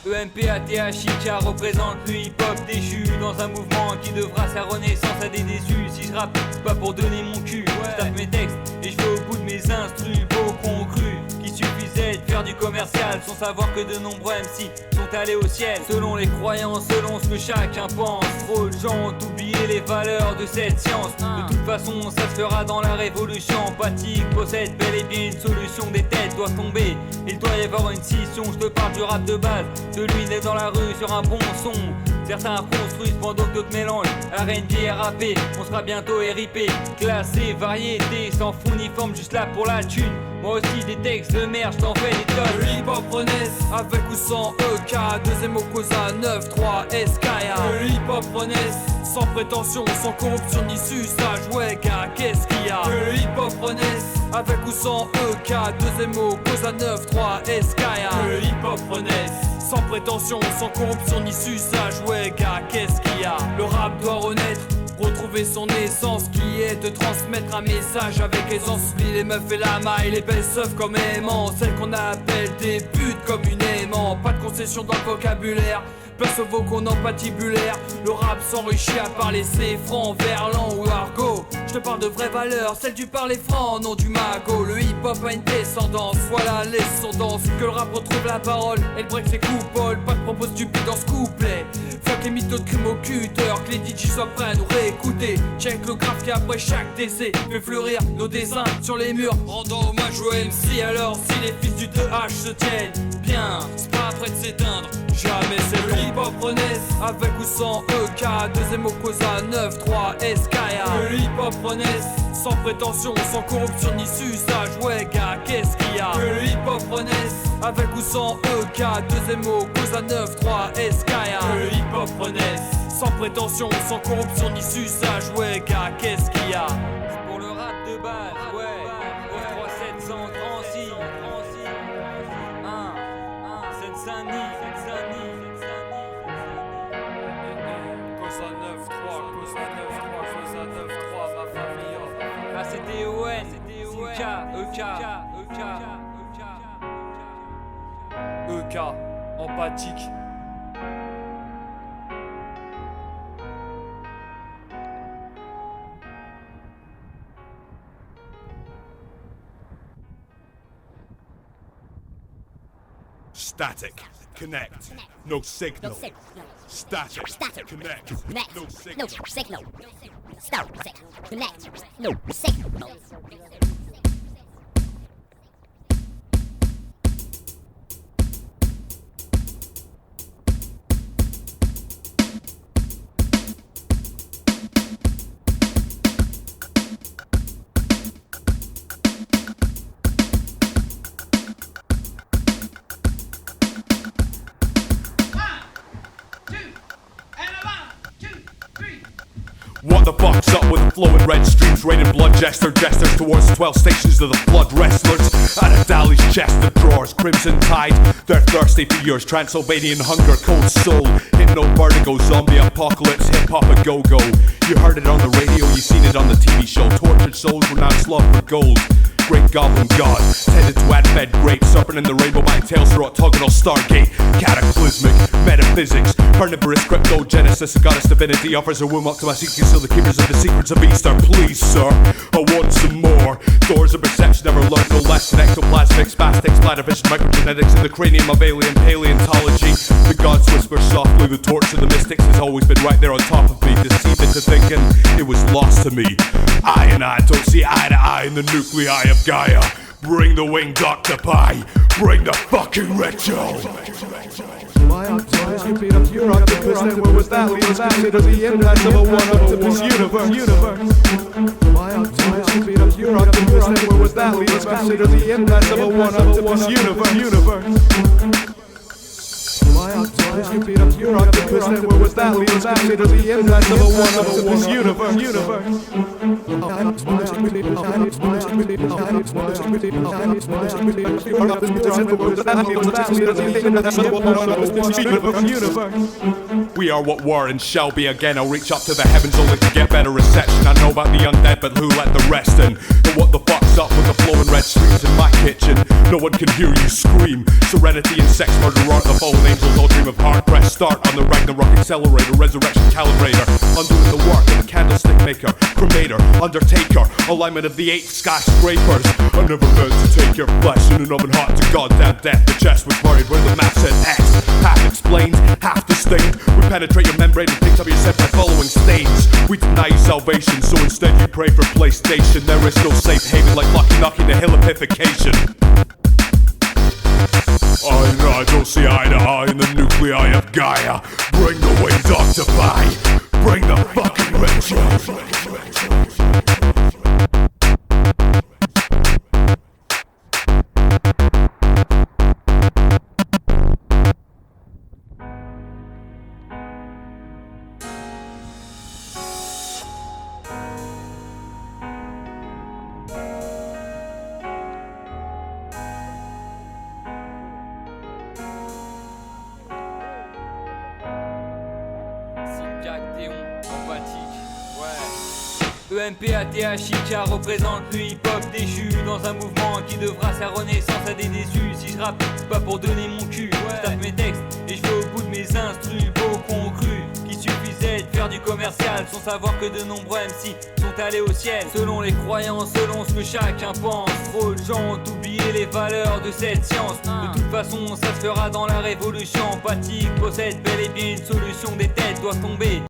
EMPATHIK représente le hip-hop déchu dans un mouvement qui devra sa renaissance à des déçus. Si je rappe, c'est pas pour donner mon cul, je tape mes textes et je vais au bout de mes instrus. Beaucoup ont cru qu'il suffisait de faire du commercial sans savoir que de nombreux MC sont allés au ciel selon les croyances, selon ce que chacun pense. Trop de gens ont oublié les valeurs de cette science. De toute façon ça se fera dans la révolution. Empathique possède bel et bien une solution. Des têtes doivent tomber, il doit y avoir une scission. Je te parle du rap de base, de lui né dans la rue sur un bon son. Certains construisent pendant que d'autres mélangent R&B et RAP. On sera bientôt RIP, classé, variété, sans fond ni forme, juste là pour la thune. Moi aussi des textes de merde, j't'en fais des tonnes. Le hip-hop renaisse, avec ou sans EK, deuxième mot causa 9-3 SKA. Le hip-hop renaisse, sans prétention, sans corruption ni suçage, ouais gars, qu'est-ce qu'il y a? Le hip-hop renaisse, avec ou sans EK, deuxième mot causa 9-3 SKA. Le hip-hop renaisse, sans prétention, sans corruption ni suçage, ouais gars, qu'est-ce qu'il y a? Le rap doit renaître, retrouver son essence qui est de transmettre un message avec aisance. Oublie les meufs et la maille, les belles seufs comme aimants, celles qu'on appelle des putes communément. Pas de concession dans le vocabulaire, place aux vocaux non patibulaires. Le rap s'enrichit à parler ses francs, verlan ou argot. Je te parle de vraies valeurs, celles du parler franc, non du magot. Le hip-hop a une descendance, voilà l'essendance. Que le rap retrouve la parole, elle break ses coupoles. Pas de propos stupides dans ce couplet. Fuck les mythos de crime au cutter, que les DJ soient prêts à nous réécouter. Check le graphe qui après chaque décès fait fleurir nos dessins sur les murs, rendant hommage au MC. Alors si les fils du 2H se tiennent bien, c'est pas prêt de s'éteindre, jamais c'est le hip-hop renaisse, avec ou sans EK, deuxième mot causa 9-3 SKA. Le hip-hop renaisse, sans prétention, sans corruption ni suçage, ouais gars, qu'est-ce qu'il y a? Le hip-hop renaisse, avec ou sans EK, deuxième mot causa 9-3 SKA. Le hip-hop renaisse, sans prétention, sans corruption ni suçage, ouais gars, qu'est-ce qu'il y a? Pour le rap de base, ouais, au 3700 Drancy, Seine-Saint-Denis, Causa 9-3, ma famille. ah c'était ON, EK, empathique. Static, connect, no signal. Static, connect, no signal. No signal. Static, connect, no signal. What the fuck's up with flowing red streams, rated blood jesters towards the 12 stations of the blood wrestlers. Out of Dali's chest of drawers, crimson tide, they're thirsty for yours. Transylvanian hunger, cold soul, hypno vertigo, zombie apocalypse, hip hop a go-go. You heard it on the radio, you seen it on the TV show. Tortured souls renounce love for gold. Great goblin god, tended to add-fed grapes, serpent in the rainbow by tails through octagonal stargate. Cataclysmic metaphysics, carnivorous cryptogenesis, a goddess divinity offers her womb up to my seekers, so the keepers of the secrets of Easter. Please, sir, I want some more. Doors of perception never learned no less than ectoplasmic, spastics, bladder vision, microgenetics in the cranium of alien paleontology. The gods whisper softly, the torch of the mystics has always been right there on top of me, deceived into thinking it was lost to me. I don't see eye to eye in the nuclei of Gaia. Bring the winged octopi, bring the fucking ritual. My octopus, you beat up your octopus, then where was that leave us consider the impact of a one-octopus universe. My octopus, you beat up your octopus, then where was that leave us consider the impact of a one-octopus universe. My octopus. octopus, you beat up your octopus, then where was that lead us consider the impact of a one-octopus universe. We are what were and shall be again. I'll reach up to the heavens only to get better reception. I know about the undead, but who let the rest in? And what the fuck's up with the flowing red streets in my kitchen? No one can hear you scream. Serenity and sex murder aren't the fallen angels all dream of hard press start on the Ragnarok accelerator, resurrection calibrator, undoing the work of the candlestick maker, cremator, undertaker, alignment of the 8 skyscrapers. I never meant to take your flesh in an oven hot to goddamn death. The chest was buried where the map said X. Half explained, half disdained. We penetrate your membrane and pick up your scent by following stains. We deny you salvation, so instead you pray for PlayStation. There is no safe haven like Lucky knocking the hilipification. I and I don't see eye to eye in the nuclei of Gaia. Bring the winged octopi. Bring the fucking retro. Théon, empathique, ouais. EMPATHIK représente le hip-hop déchu dans un mouvement qui devra sa renaissance à des déçus. Si je rappe, c'est pas pour donner mon cul. Je tape mes textes et je vais au bout de mes instrus. Beaucoup ont cru qu'il suffisait de faire du commercial sans savoir que de nombreux MC sont allés au ciel. Selon les croyances, selon ce que chacun pense. Trop de gens ont oublié les valeurs de cette science. De toute façon, ça se fera dans la révolution. Empathique possède bel et bien une solution. Des têtes doivent tomber.